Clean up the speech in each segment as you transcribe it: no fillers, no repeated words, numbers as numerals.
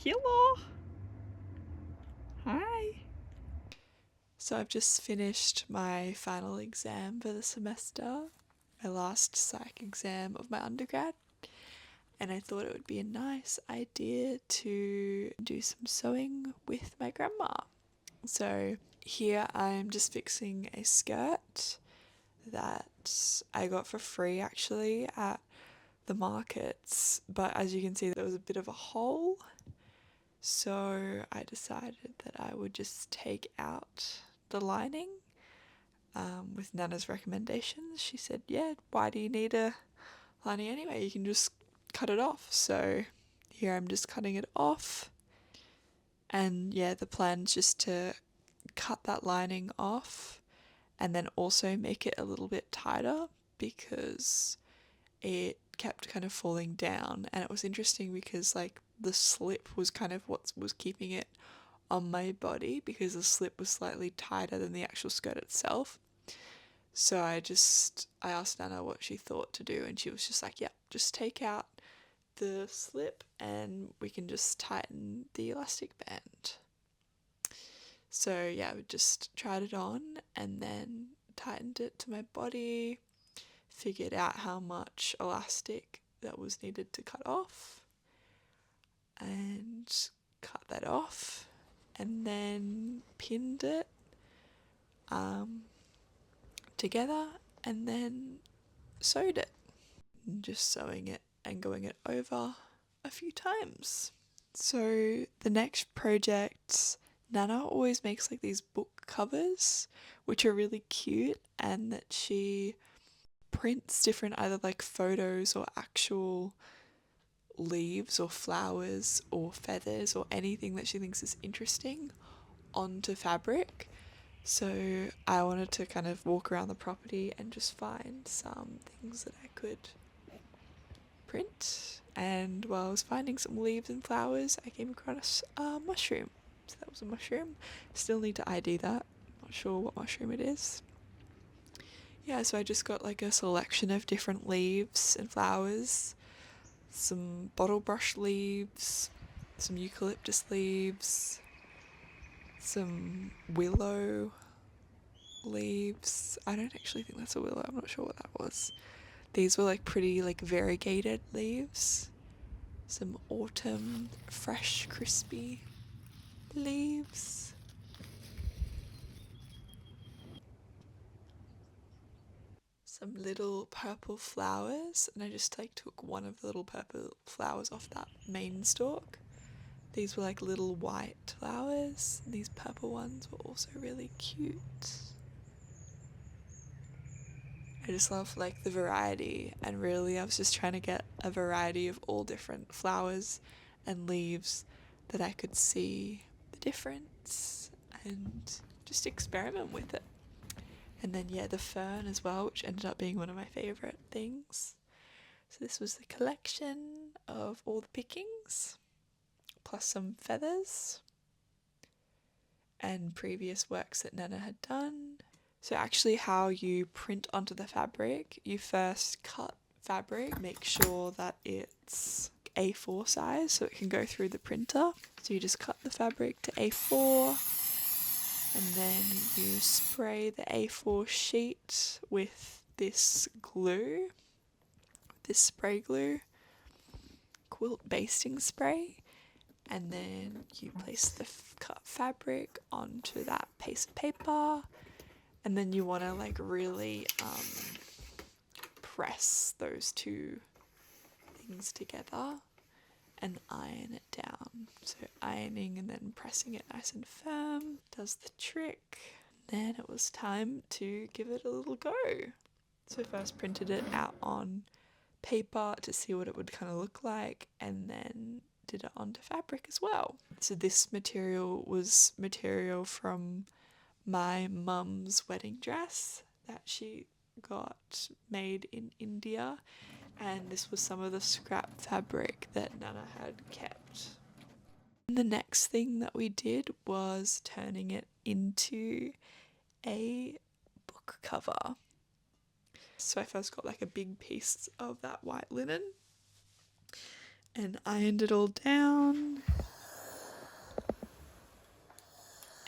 Hello. Hi. So I've just finished my final exam for the semester, my last psych exam of my undergrad, and I thought it would be a nice idea to do some sewing with my grandma. So here I'm just fixing a skirt that I got for free actually at the markets, but as you can see there was a bit of a hole. So I decided that I would just take out the lining with Nana's recommendations. She said, yeah, why do you need a lining anyway? You can just cut it off. So here I'm just cutting it off. And yeah, the plan's just to cut that lining off and then also make it a little bit tighter because it kept kind of falling down. And it was interesting because like the slip was kind of what was keeping it on my body because the slip was slightly tighter than the actual skirt itself. So I asked Nana what she thought to do, and she was just like, yeah, just take out the slip and we can just tighten the elastic band. So yeah, we just tried it on and then tightened it to my body, figured out how much elastic that was needed to cut off, and cut that off, and then pinned it together, and then sewed it. Just sewing it and going it over a few times. So the next project, Nana always makes like these book covers, which are really cute, and that she prints different either like photos or actual leaves or flowers or feathers or anything that she thinks is interesting onto fabric. So I wanted to kind of walk around the property and just find some things that I could print. And while I was finding some leaves and flowers, I came across a mushroom. So that was a mushroom. Still need to ID that. Not sure what mushroom it is. Yeah, so I just got like a selection of different leaves and flowers, some bottle brush leaves, some eucalyptus leaves, some willow leaves. I don't actually think that's a willow. I'm not sure what that was. These were like pretty like variegated leaves. Some autumn fresh crispy leaves. Some little purple flowers, and I just like took one of the little purple flowers off that main stalk. These were like little white flowers, and these purple ones were also really cute. I just love like the variety, and really I was just trying to get a variety of all different flowers and leaves that I could see the difference and just experiment with it. And then yeah, the fern as well, which ended up being one of my favourite things. So this was the collection of all the pickings, plus some feathers and previous works that Nana had done. So actually how you print onto the fabric, you first cut fabric, make sure that it's A4 size so it can go through the printer. So you just cut the fabric to A4 and then you spray the A4 sheet with this glue, this spray glue, quilt basting spray, and then you place the cut fabric onto that piece of paper. And then you want to like really press those two things together and iron it down. So ironing and then pressing it nice and firm does the trick. Then it was time to give it a little go. So first printed it out on paper to see what it would kind of look like, and then did it onto fabric as well. So this material was material from my mum's wedding dress that she got made in India, and this was some of the scrap fabric that Nana had kept. And the next thing that we did was turning it into a book cover. So I first got like a big piece of that white linen and ironed it all down,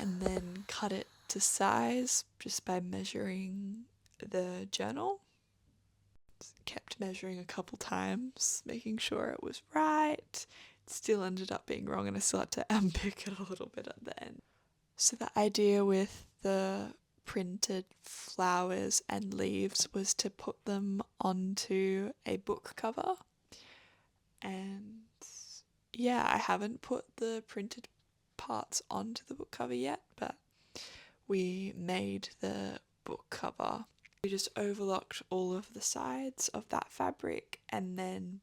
and then cut it to size just by measuring the journal. Kept measuring a couple times, making sure it was right. It still ended up being wrong, and I still had to unpick it a little bit at the end. So the idea with the printed flowers and leaves was to put them onto a book cover. And yeah, I haven't put the printed parts onto the book cover yet, but we made the book cover. We just overlocked all of the sides of that fabric and then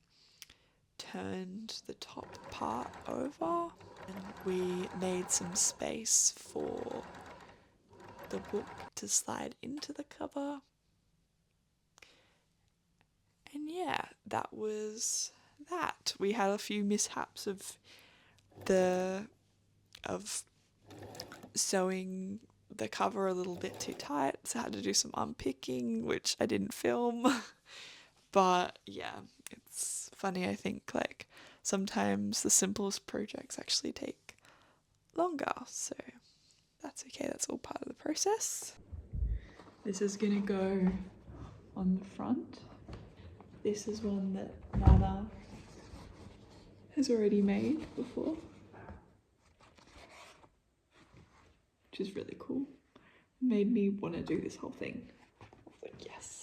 turned the top part over, and we made some space for the book to slide into the cover. And yeah, that was that. We had a few mishaps of sewing the cover a little bit too tight, so I had to do some unpicking, which I didn't film. But yeah, it's funny, I think, like, sometimes the simplest projects actually take longer, so that's okay, that's all part of the process. This is gonna go on the front. This is one that Nana has already made before, which is really cool. Made me want to do this whole thing. I was like, yes.